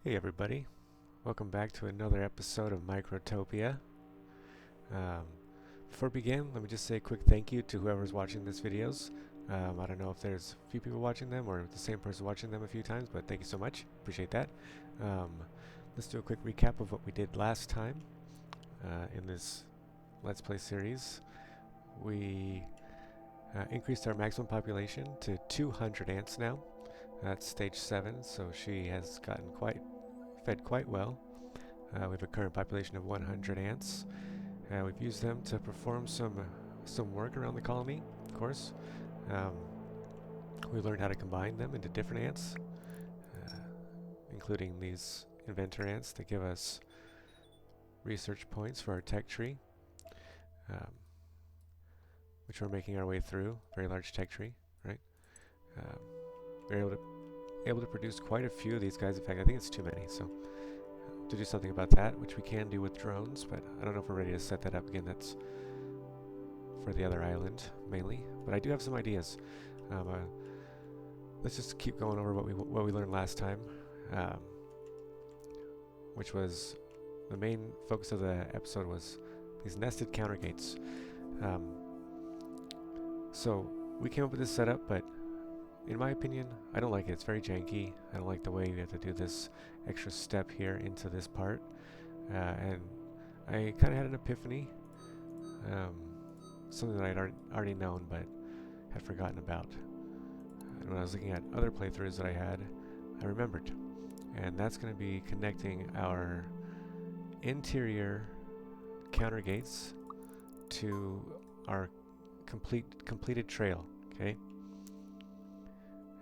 Hey everybody, welcome back to another episode of Microtopia. Um, Before we begin, let me just say a quick thank you to whoever's watching these videos. I don't know if there's a few people watching them or the same person watching them a few times, but thank you so much. Appreciate that. Um, let's do a quick recap of what we did last time in this Let's Play series. We increased our maximum population to 200 ants now. That's stage 7, so she has gotten fed quite well. We have a current population of 100 ants. We've used them to perform some work around the colony, of course. Um, we learned how to combine them into different ants, uh, including these inventor ants that give us research points for our tech tree, um, which we're making our way through. Very large tech tree, right? Um, we're able to produce quite a few of these guys. In fact, I think it's too many, so to do something about that, which we can do with drones, but I don't know if we're ready to set that up again. That's for the other island mainly, but I do have some ideas. Let's just keep going over what we learned last time, um, which was the main focus of the episode was these nested counter gates. So we came up with this setup, but in my opinion, I don't like it. It's very janky. I don't like the way we have to do this extra step here into this part. And I kind of had an epiphany. Something that I'd already known but had forgotten about. And when I was looking at other playthroughs that I had, I remembered. And that's going to be connecting our interior counter gates to our completed trail, okay?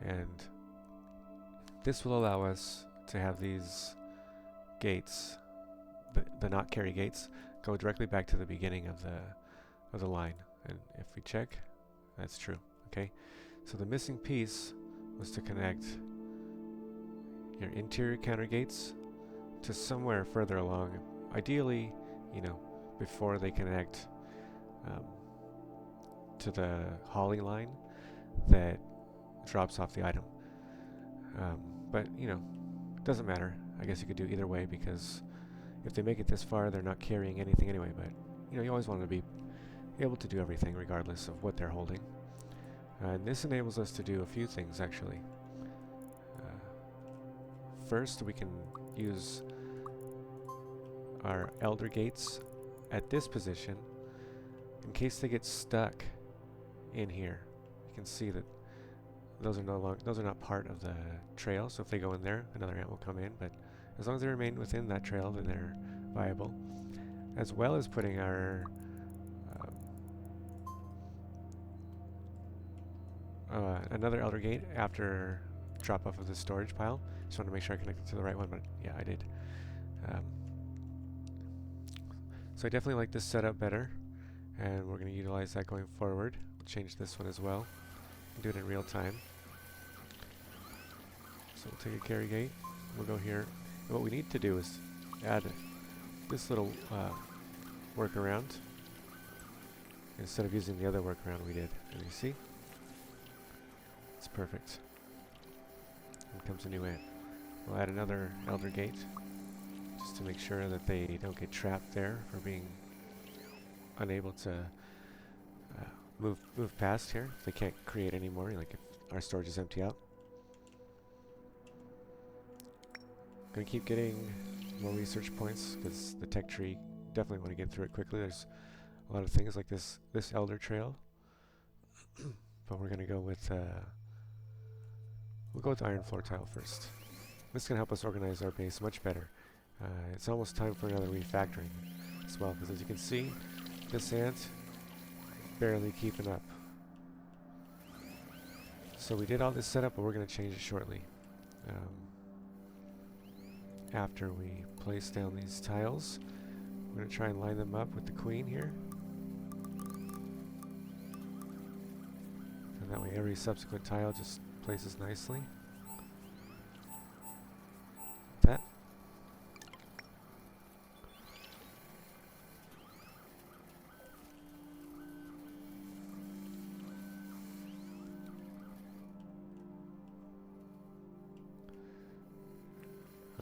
And this will allow us to have these gates, the not carry gates, go directly back to the beginning of the line. And if we check, that's true, okay? So the missing piece was to connect your interior counter gates to somewhere further along, ideally, before they connect to the hauling line that drops off the item. But, it doesn't matter. I guess you could do either way, because if they make it this far, they're not carrying anything anyway. But, you always want to be able to do everything regardless of what they're holding. And this enables us to do a few things, actually. First, we can use our elder gates at this position in case they get stuck in here. You can see that those are not part of the trail, so if they go in there, another ant will come in, but as long as they remain within that trail, then they're viable. As well as putting our another elder gate after drop off of the storage pile. Just wanted to make sure I connected to the right one, but yeah, I did. So I definitely like this setup better, and we're going to utilize that going forward. We'll change this one as well. Do it in real time. So we'll take a carry gate. We'll go here. And what we need to do is add this little workaround instead of using the other workaround we did. And you see? It's perfect. And comes a new ant. We'll add another elder gate just to make sure that they don't get trapped there or being unable to move past here. They can't create any more, like if our storage is empty out. Gonna keep getting more research points because the tech tree, definitely want to get through it quickly. There's a lot of things like this elder trail, but we're gonna go with we'll go with iron floor tile first. This is gonna help us organize our base much better. It's almost time for another refactoring as well, because as you can see, this ant barely keeping up. So we did all this setup, but we're going to change it shortly. After we place down these tiles, we're going to try and line them up with the queen here. And that way every subsequent tile just places nicely. That.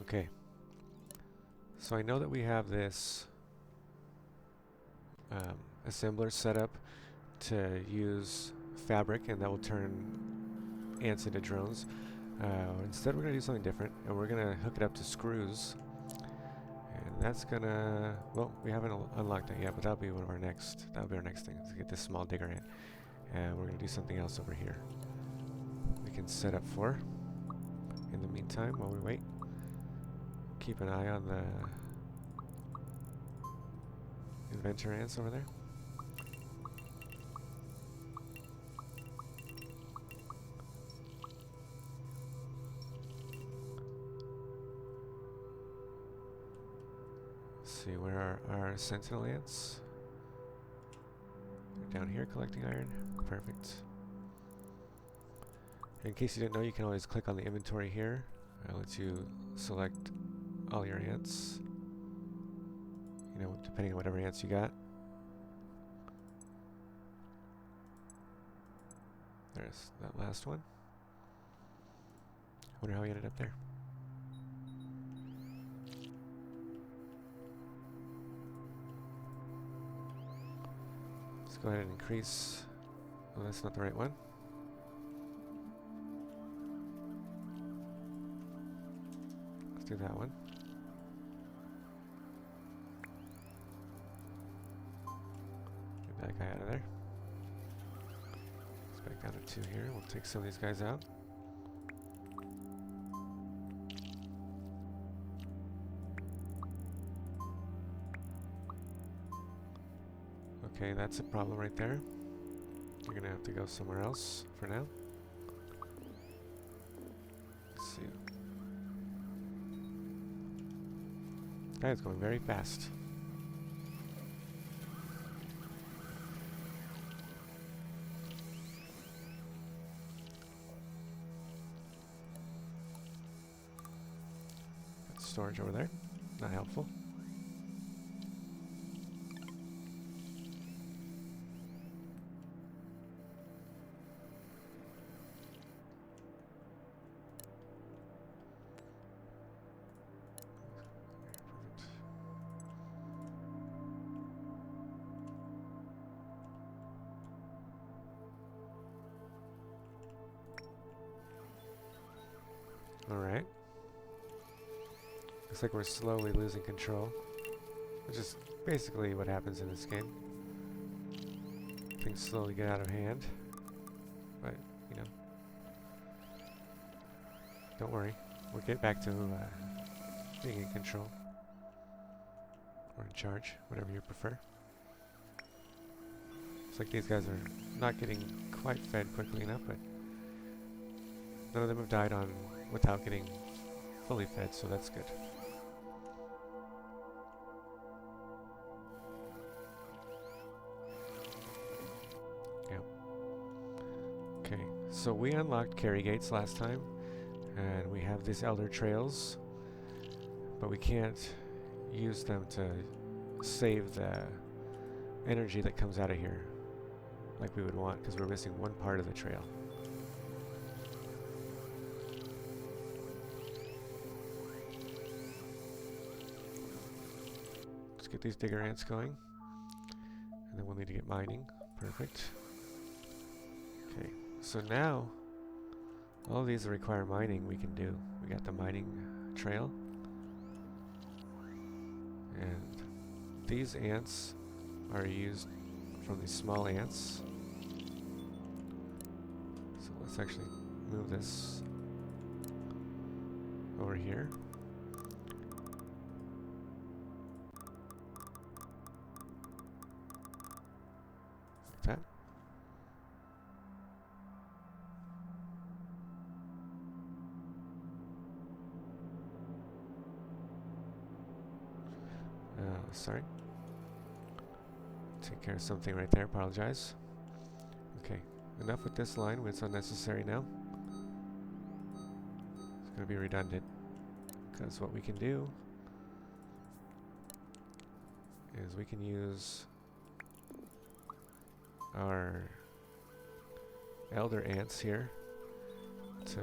Okay. So I know that we have this assembler set up to use fabric, and that will turn ants into drones. Instead, we're going to do something different, and we're going to hook it up to screws. And that's going to... Well, we haven't unlocked it yet, but that'll be one of our next... That'll be our next thing, is to get this small digger ant. And we're going to do something else over here we can set up for. In the meantime, while we wait, keep an eye on the inventor ants over there. Let's see, where are our sentinel ants? They're down here collecting iron. Perfect. In case you didn't know, you can always click on the inventory here. It lets you select all your ants, you know, depending on whatever ants you got. There's that last one. I wonder how he ended up there. Let's go ahead and increase. Oh, that's not the right one. Let's do that one. Get that guy out of there. Let's back down to 2 here. We'll take some of these guys out. Okay, that's a problem right there. You're gonna have to go somewhere else for now. Let's see. That is going very fast. Got storage over there. Not helpful. Alright. Looks like we're slowly losing control, which is basically what happens in this game. Things slowly get out of hand, but, you know, don't worry. We'll get back to being in control, or in charge, whatever you prefer. Looks like these guys are not getting quite fed quickly enough, but none of them have died on without getting fully fed, so that's good. Yeah. Okay, so we unlocked carry gates last time, and we have these elder trails, but we can't use them to save the energy that comes out of here like we would want, because we're missing one part of the trail. Get these digger ants going, and then we'll need to get mining. Perfect. Okay, so now all these that require mining we can do. We got the mining trail, and these ants are used from these small ants. So let's actually move this over here. That. Sorry. Take care of something right there, apologize. Okay, enough with this line, it's unnecessary now. It's going to be redundant, because what we can do is we can use our elder ants here to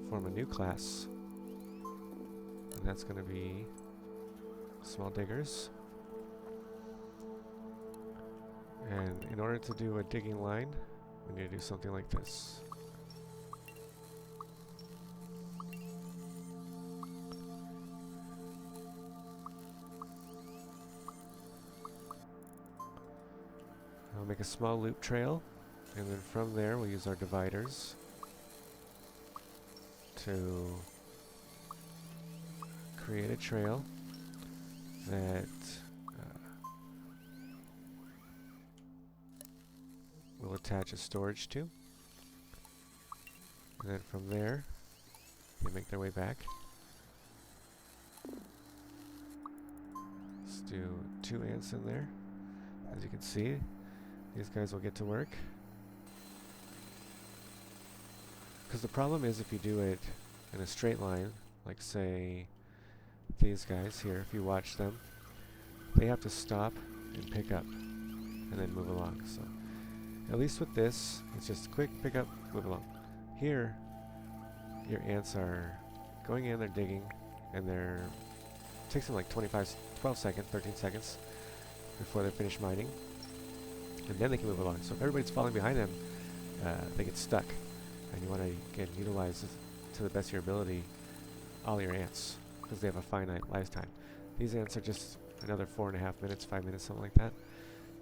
form a new class and that's going to be small diggers. And in order to do a digging line, we need to do something like this. I'll make a small loop trail, and then from there we'll use our dividers to create a trail that we'll attach a storage to. And then from there, they make their way back. Let's do 2 ants in there. As you can see, these guys will get to work. Because the problem is if you do it in a straight line, like say these guys here, if you watch them, they have to stop and pick up and then move along. So at least with this, it's just quick pick up, move along. Here, your ants are going in, they're digging, and it takes them like 12 seconds, 13 seconds before they're finished mining. And then they can move along. So if everybody's falling behind them, they get stuck. And you want to, again, utilize to the best of your ability all your ants, because they have a finite lifetime. These ants are just another 4.5 minutes, 5 minutes, something like that.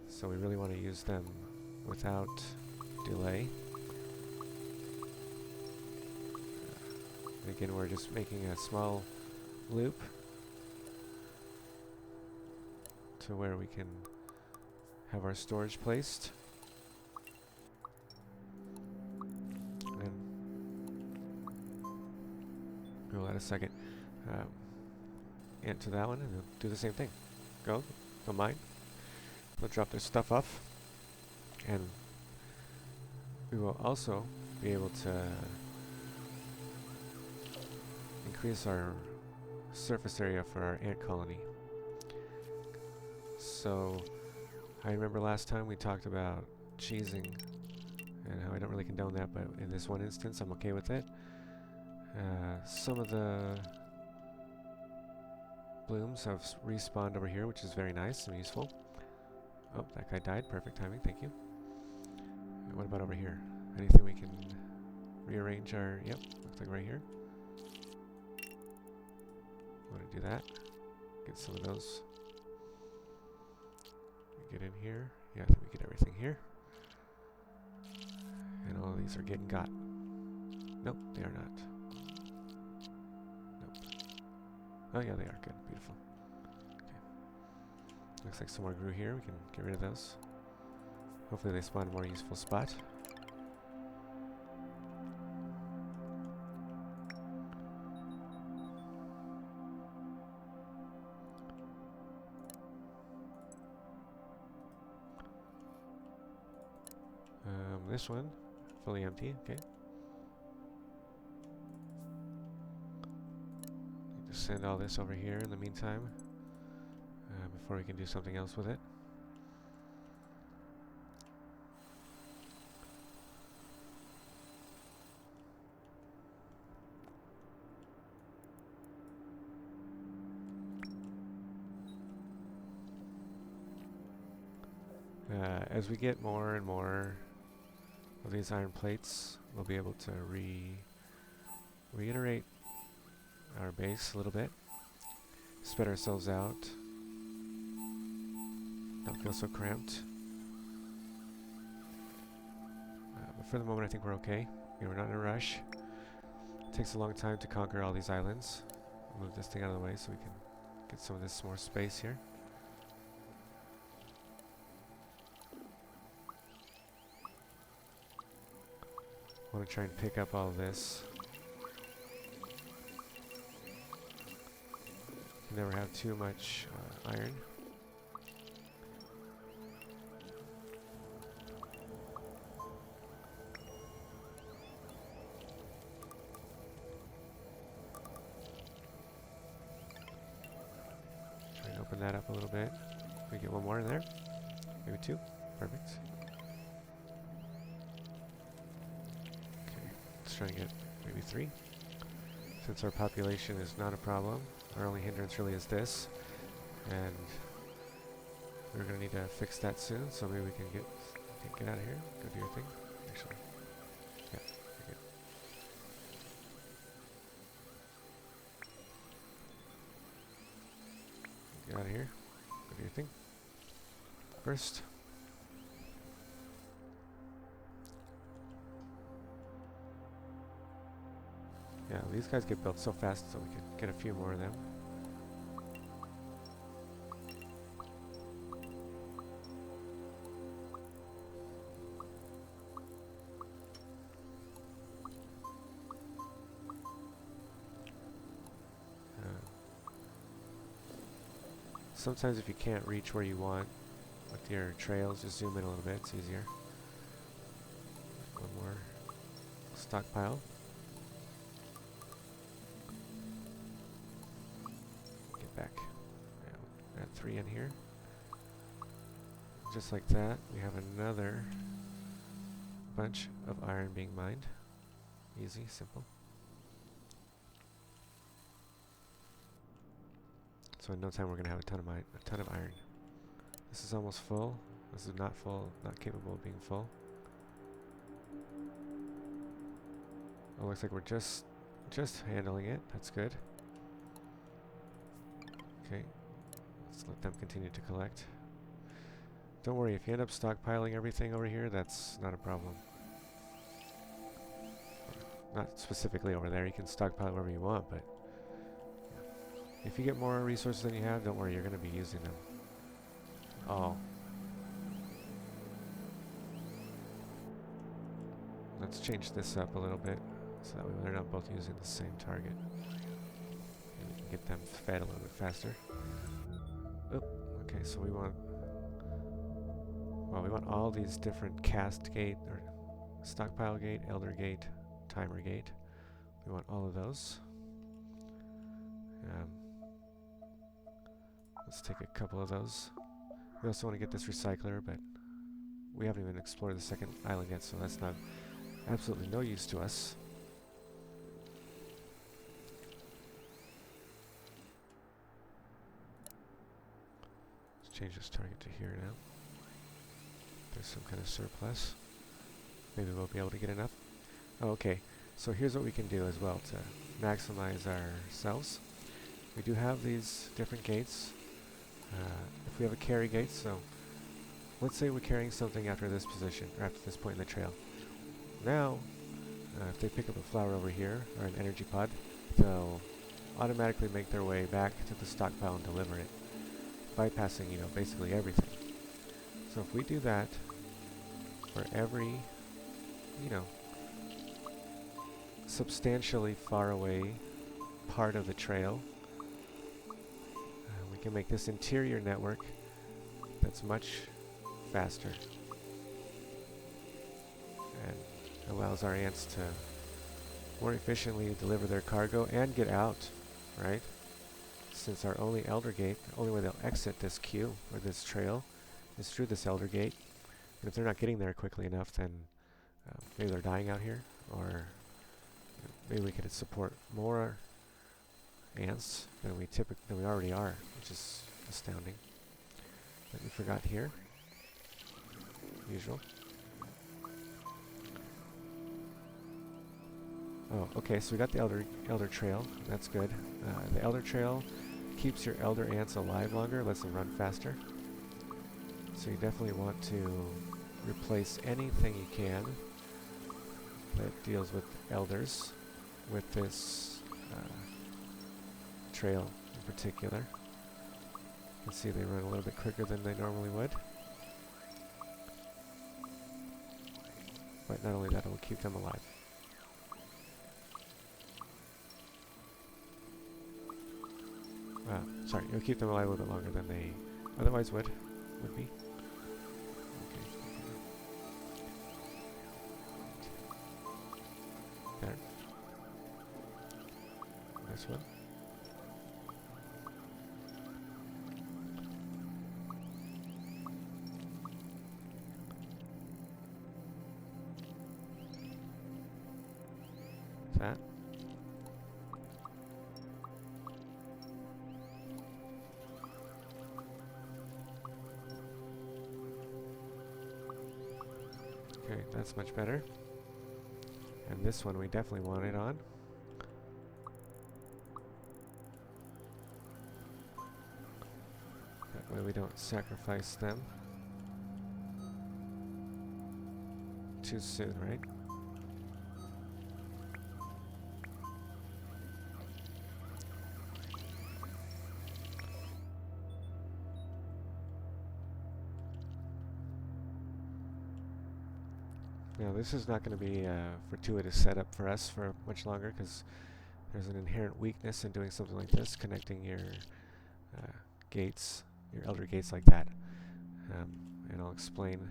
So we really want to use them without delay. And again, we're just making a small loop to where we can have our storage placed. And we'll add a second ant to that one, and they'll do the same thing. They'll mine. They'll drop their stuff off. And we will also be able to increase our surface area for our ant colony. So I remember last time we talked about cheesing and how I don't really condone that, but in this one instance I'm okay with it. Some of the blooms have respawned over here, which is very nice and useful. Oh, that guy died. Perfect timing, thank you. And what about over here? Anything we can rearrange our... Yep, looks like right here. Want to do that. Get some of those. Get in here. Yeah, I think we get everything here. And all of these are getting got. Nope, they are not. Nope. Oh yeah, they are. Good. Beautiful. Okay. Looks like some more grew here. We can get rid of those. Hopefully they spawn a more useful spot. This one, fully empty, okay. Just send all this over here in the meantime, before we can do something else with it. As we get more and more of these iron plates, we'll be able to reiterate our base a little bit, spread ourselves out, not feel so cramped. But for the moment I think we're okay. We're not in a rush. It takes a long time to conquer all these islands. Move this thing out of the way so we can get some of this more space here. I want to try and pick up all this. You never have too much iron. Try and open that up a little bit. We get one more in there. Maybe 2. Perfect. Let's try and get maybe 3. Since our population is not a problem, our only hindrance really is this, and we're going to need to fix that soon, so maybe we can get out of here, go do your thing. Actually, yeah, you're good. Get out of here, go do your thing. First. Yeah, these guys get built so fast, so we can get a few more of them. Sometimes if you can't reach where you want with your trails, just zoom in a little bit, it's easier. One more stockpile. Get back. Yeah, add 3 in here. Just like that, we have another bunch of iron being mined. Easy, simple. So in no time we're going to have a ton of iron. This is almost full. This is not full, not capable of being full. Oh, looks like we're just handling it. That's good. Okay, let's let them continue to collect. Don't worry, if you end up stockpiling everything over here, that's not a problem. Not specifically over there, you can stockpile wherever you want, but if you get more resources than you have, don't worry, you're going to be using them. Oh. Let's change this up a little bit, so that way they're not both using the same target. And we can get them fed a little bit faster. Oh, okay, so we want all these different cast gate, or stockpile gate, elder gate, timer gate. We want all of those. Let's take a couple of those. We also want to get this recycler, but we haven't even explored the second island yet, so that's not absolutely no use to us. Let's change this target to here now. There's some kind of surplus. Maybe we'll be able to get enough. Oh, okay, so here's what we can do as well to maximize ourselves. We do have these different gates. If we have a carry gate, so let's say we're carrying something after this position, or after this point in the trail. Now, if they pick up a flower over here, or an energy pod, they'll automatically make their way back to the stockpile and deliver it, bypassing, basically everything. So if we do that for every, substantially far away part of the trail, we can make this interior network that's much faster and allows our ants to more efficiently deliver their cargo and get out, right? Since our only elder gate, the only way they'll exit this queue or this trail is through this elder gate. And if they're not getting there quickly enough, then maybe they're dying out here, or maybe we could support more ants than we already are, which is astounding. But we forgot here. Usual. Oh, okay, so we got the elder trail. That's good. The elder trail keeps your elder ants alive longer, lets them run faster. So you definitely want to replace anything you can that deals with elders with this trail in particular. You can see they run a little bit quicker than they normally would. But not only that, it will keep them alive. Sorry, it'll keep them alive a little bit longer than they otherwise would be. Okay. There. This one. That. Okay, that's much better. And this one we definitely want it on. That way we don't sacrifice them too soon, right? Now this is not going to be a fortuitous setup for us for much longer, because there's an inherent weakness in doing something like this, connecting your gates, your elder gates like that. And I'll explain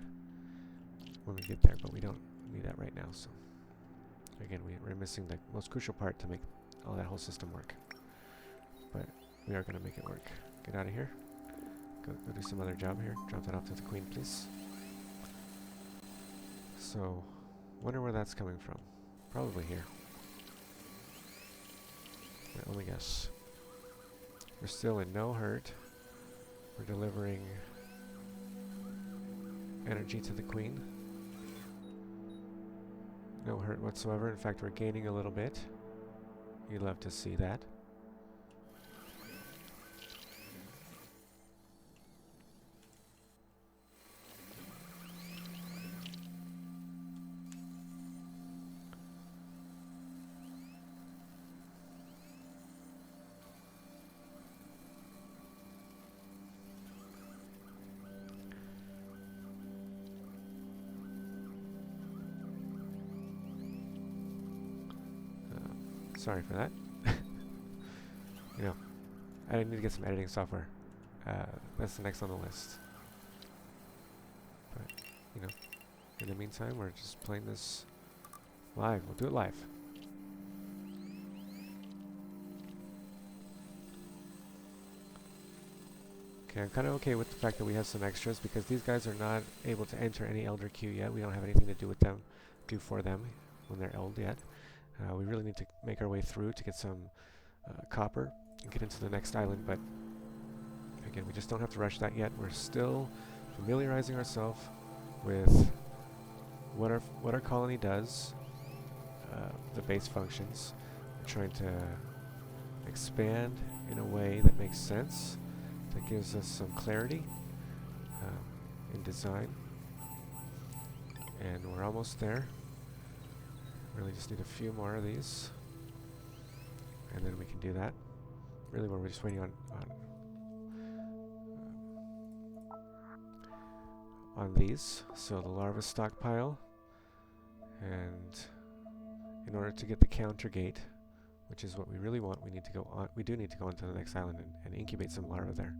when we get there, but we don't need that right now. So again, we're missing the most crucial part to make all that whole system work. But we are going to make it work. Get out of here. Go do some other job here. Drop that off to the queen, please. So, wonder where that's coming from. Probably here. My only guess. We're still in no hurt. We're delivering energy to the queen. No hurt whatsoever. In fact, we're gaining a little bit. You'd love to see that. Sorry for that. You know, I need to get some editing software. That's the next on the list. But, you know, in the meantime, we're just playing this live. We'll do it live. Okay, I'm kind of okay with the fact that we have some extras, because these guys are not able to enter any Elder queue yet. We don't have anything to do for them when they're Eld yet. We really need to make our way through to get some copper and get into the next island, but again, we just don't have to rush that yet. We're still familiarizing ourselves with what our colony does, the base functions. We're trying to expand in a way that makes sense, that gives us some clarity in design, and we're almost there. Really just need a few more of these, and then we can do that. Really, we're just waiting on these. So the larva stockpile, and in order to get the counter gate, which is what we really want, we need to go on. We do need to go onto the next island and incubate some larvae there.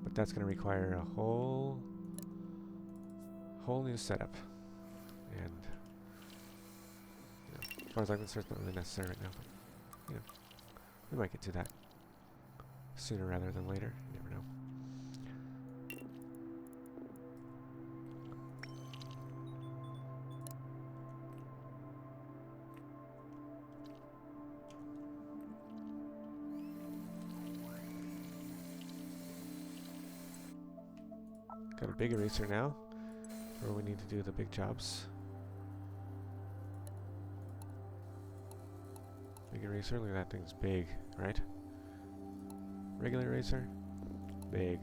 But that's going to require a whole new setup, and as far as I'm concerned, it's not really necessary right now, but, you know, we might get to that sooner rather than later. You never know. Got a big eraser now, where we need to do the big jobs. Big eraser, look at that thing's big, right? Regular eraser, big.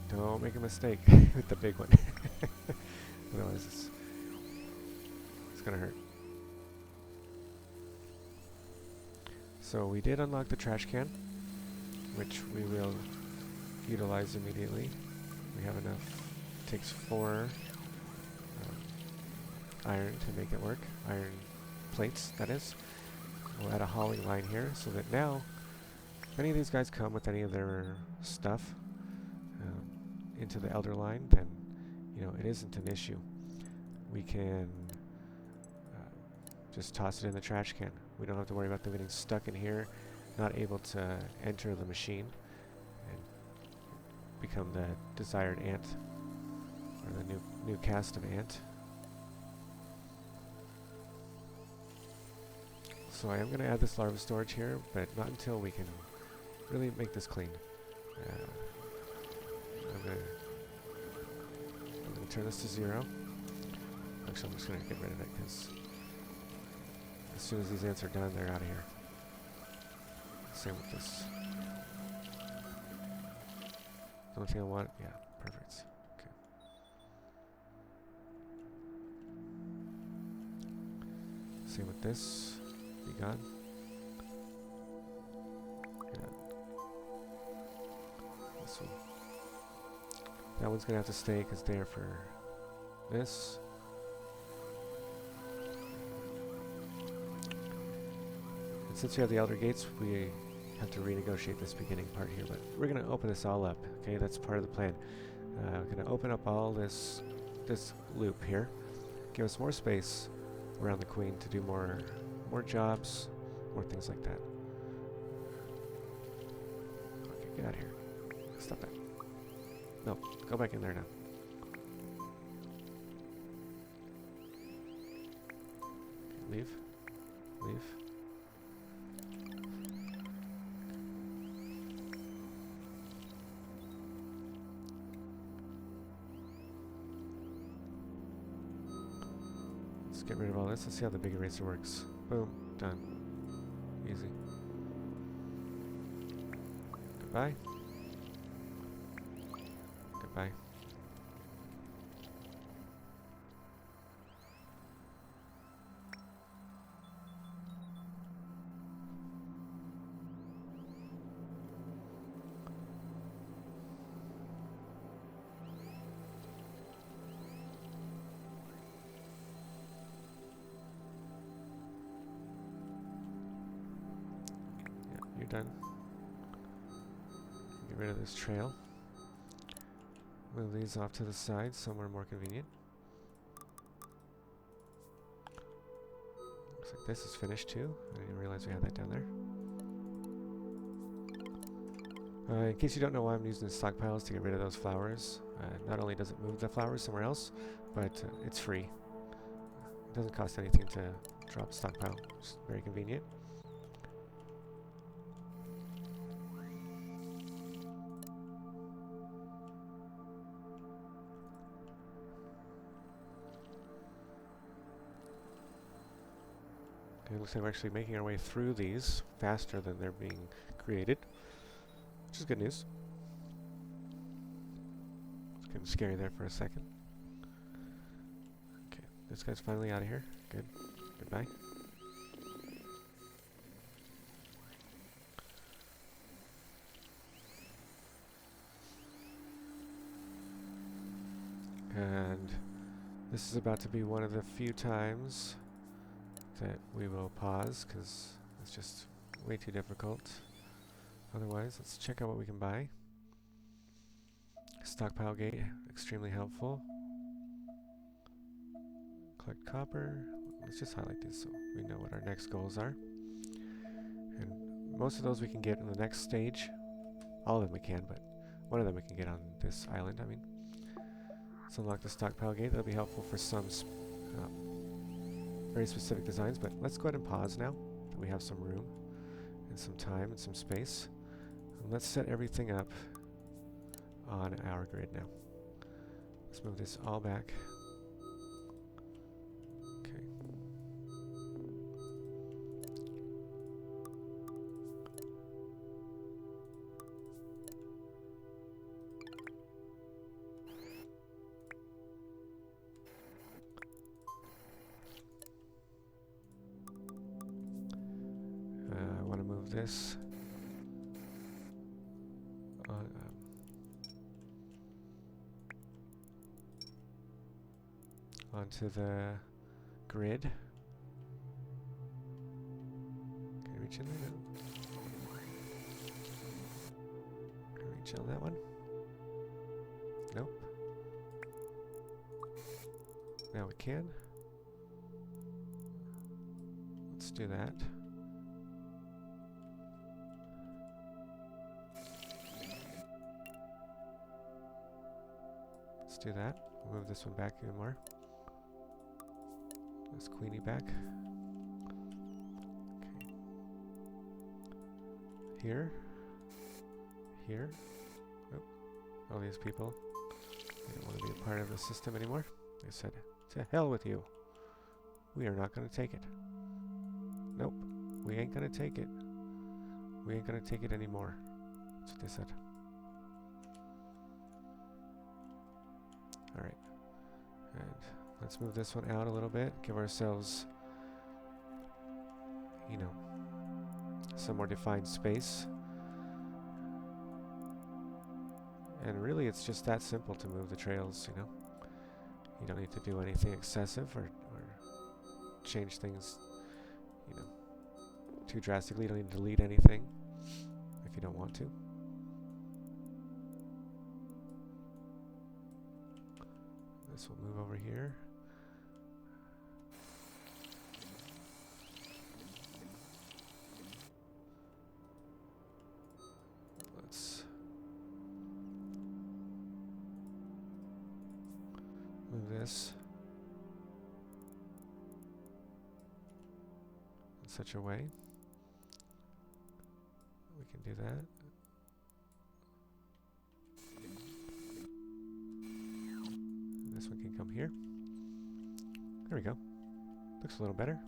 Don't make a mistake with the big one. Otherwise it's gonna hurt. So we did unlock the trash can, which we will utilize immediately. We have enough. It takes 4 iron to make it work. Iron plates, that is. We'll add a hauling line here, so that now, if any of these guys come with any of their stuff into the Elder line, then, you know, it isn't an issue. We can just toss it in the trash can. We don't have to worry about them getting stuck in here, not able to enter the machine and become the desired ant, or the new caste of ant. So I am going to add this larva storage here, but not until we can really make this clean. I'm going to turn this to 0. Actually, I'm just going to get rid of it because as soon as these ants are done, they're out of here. Same with this. The only thing I want, yeah, perfect. Okay. Same with this. Be gone. Yeah. This one. That one's gonna have to stay because they're for this. And since we have the Elder Gates, we have to renegotiate this beginning part here, but we're going to open this all up. Okay, that's part of the plan. We're going to open up all this loop here, give us more space around the queen to do more jobs, more things like that. Okay, get out of here. Stop that. No, go back in there now. Okay, leave. Leave. Let's get rid of all this. Let's see how the big eraser works. Boom. Done. Easy. Goodbye. Goodbye. You're done. Get rid of this trail. Move these off to the side, somewhere more convenient. Looks like this is finished too. I didn't realize we had that down there. In case you don't know why I'm using the stockpiles to get rid of those flowers, not only does it move the flowers somewhere else, but it's free. It doesn't cost anything to drop a stockpile. It's very convenient. It looks like we're actually making our way through these faster than they're being created, which is good news. It's getting scary there for a second. Okay, this guy's finally out of here. Good. Goodbye. And this is about to be one of the few times that we will pause because it's just way too difficult. Otherwise, let's check out what we can buy. Stockpile gate, extremely helpful. Collect copper. Let's just highlight these so we know what our next goals are. And most of those we can get in the next stage. All of them we can, but one of them we can get on this island, I mean. Let's unlock the stockpile gate. That'll be helpful for some very specific designs, but let's go ahead and pause now that we have some room and some time and some space. And let's set everything up on our grid now. Let's move this all back. Okay. I want to move this on, onto the grid. Can I reach in there? No. Can I reach on that one? Nope. Now we can. Let's do that. Let's do that. Move this one back even more. This Queenie back. Okay. Here. Here. Oh, all these people. They don't want to be a part of the system anymore. They said, to hell with you. We are not going to take it. Nope. We ain't going to take it. We ain't going to take it anymore. That's what they said. Alright. And let's move this one out a little bit. Give ourselves, you know, some more defined space. And really it's just that simple to move the trails, you know. You don't need to do anything excessive or change things, you know, too drastically. You don't need to delete anything if you don't want to. This will move over here. Let's move this in such a way we can do that. This one can come here. There we go. Looks a little better.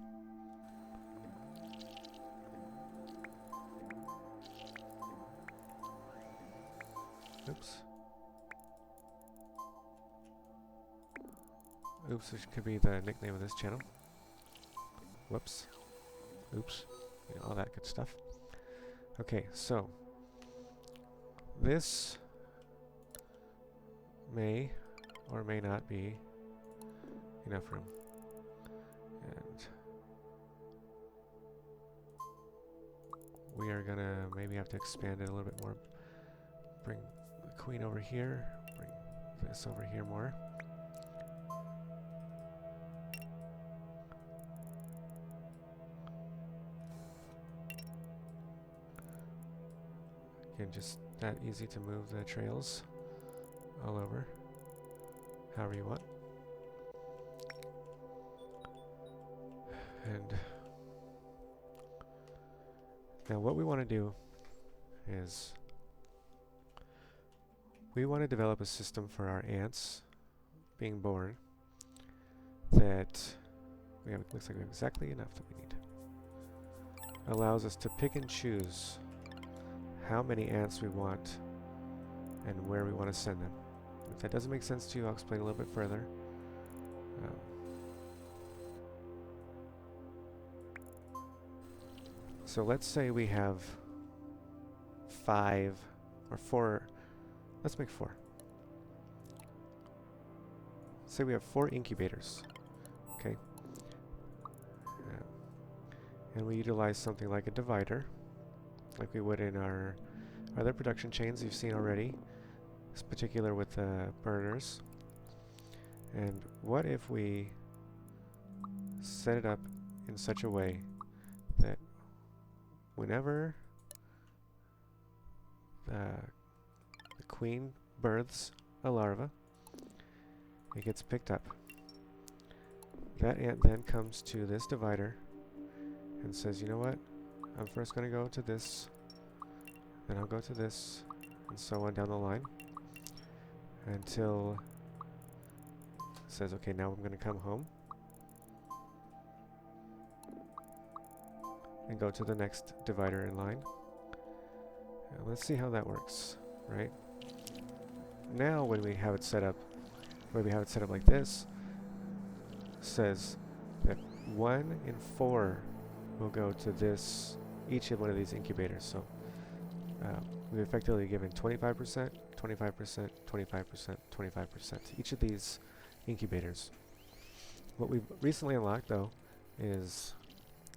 Oops. Oops, which could be the nickname of this channel. Whoops. Oops. You know, all that good stuff. Okay, so this may or may not be enough room. And we are gonna maybe have to expand it a little bit more. Bring the queen over here, bring this over here more. Again, just that easy to move the trails all over, however you want. And now what we want to do is we want to develop a system for our ants being born that we have, looks like we have exactly enough that we need. Allows us to pick and choose how many ants we want and where we want to send them. If that doesn't make sense to you, I'll explain a little bit further. So let's say we have 5 or 4, let's make 4. Say we have 4 incubators, okay? And we utilize something like a divider, like we would in our other production chains you've seen already. This particular with the burners. And what if we set it up in such a way that whenever the queen births a larva, it gets picked up. That ant then comes to this divider and says, you know what, I'm first going to go to this, then I'll go to this, and so on down the line, until it says, okay, now I'm going to come home and go to the next divider in line. And let's see how that works, right? Now when we have it set up, like this, says that 1 in 4 will go to this, each of one of these incubators. So we've effectively given 25%, 25%, 25%, 25% to each of these incubators. What we've recently unlocked, though, is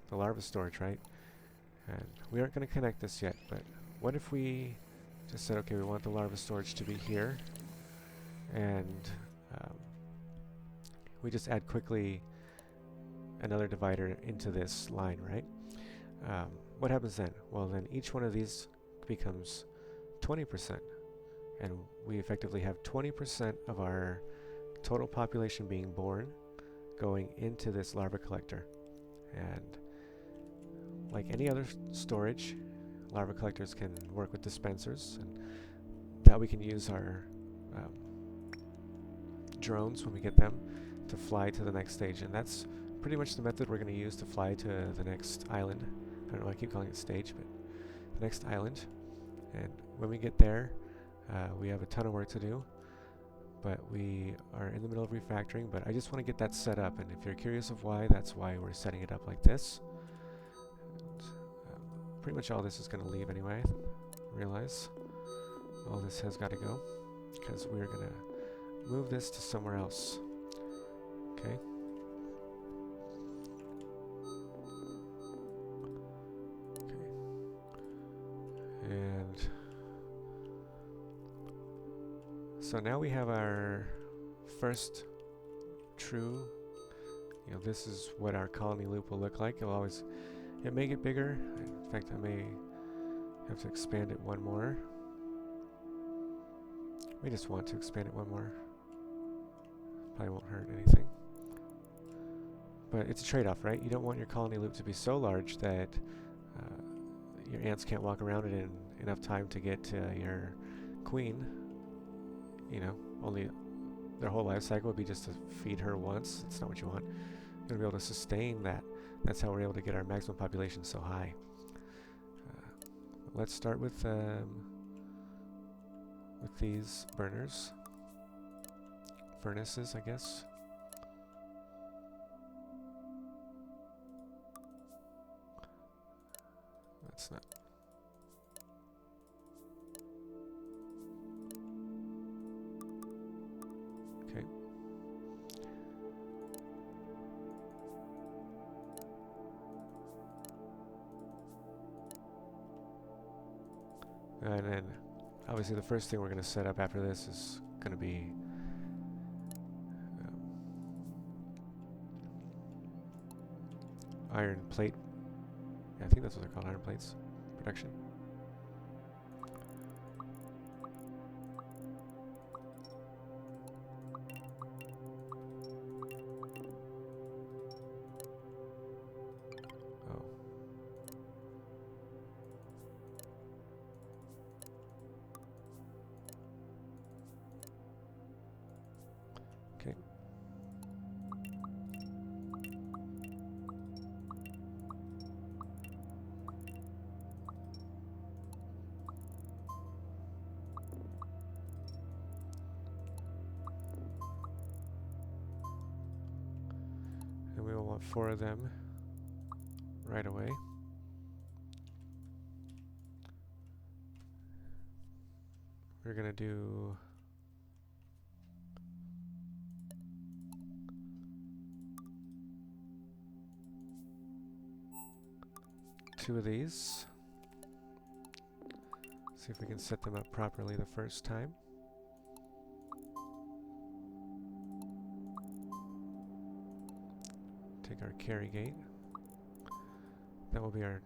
the larva storage, right? And we aren't going to connect this yet, but what if we just said, okay, we want the larva storage to be here, and we just add quickly another divider into this line, right? What happens then? Well, then each one of these becomes 20%, and we effectively have 20% of our total population being born going into this larva collector. And like any other storage, larva collectors can work with dispensers, and that we can use our drones when we get them to fly to the next stage, and that's pretty much the method we're going to use to fly to the next island. I don't know, I keep calling it stage, but the next island. And when we get there, we have a ton of work to do, but we are in the middle of refactoring, but I just want to get that set up, and if you're curious of why, that's why we're setting it up like this. And, pretty much all this is going to leave anyway. Realize all this has got to go, because we're going to move this to somewhere else. Okay. And so now we have our first true, this is what our colony loop will look like. It may get bigger. In fact, I may have to expand it one more. We just want to expand it one more. Probably won't hurt anything. But it's a trade-off, right? You don't want your colony loop to be so large that your ants can't walk around it in enough time to get to your queen. Only their whole life cycle would be just to feed her once. That's not what you want. You're going to be able to sustain that. That's how we're able to get our maximum population so high. Let's start with these burners. Furnaces, I guess. That's not. Okay. And then, obviously, the first thing we're going to set up after this is going to be iron plate. Yeah, I think that's what they're called, iron plates production. Oh. Okay. And we will want 4 of them right away. We're going to do two of these. See if we can set them up properly the first time. Take our carry gate. That will be our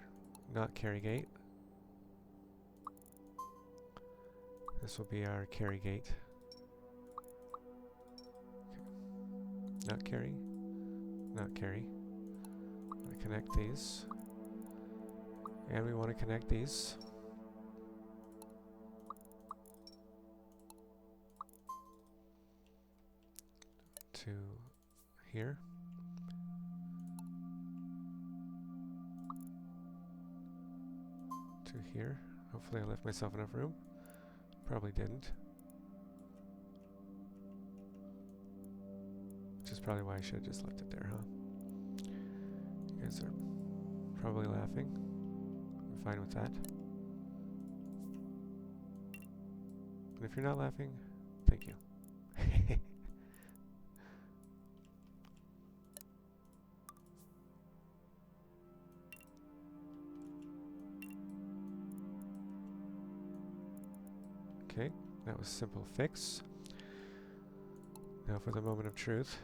not carry gate. This will be our carry gate. Okay. Not carry. Not carry. I'm going to connect these. And we want to connect these. To here. To here. Hopefully I left myself enough room. Probably didn't. Which is probably why I should have just left it there, huh? You guys are probably laughing. I'm fine with that. And if you're not laughing, thank you. Okay, that was simple fix. Now for the moment of truth.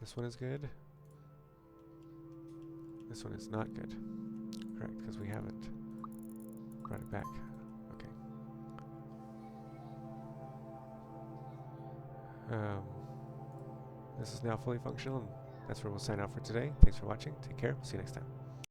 This one is good. This one is not good. Correct, because we haven't brought it back. Okay. This is now fully functional, and that's where we'll sign out for today. Thanks for watching. Take care. See you next time.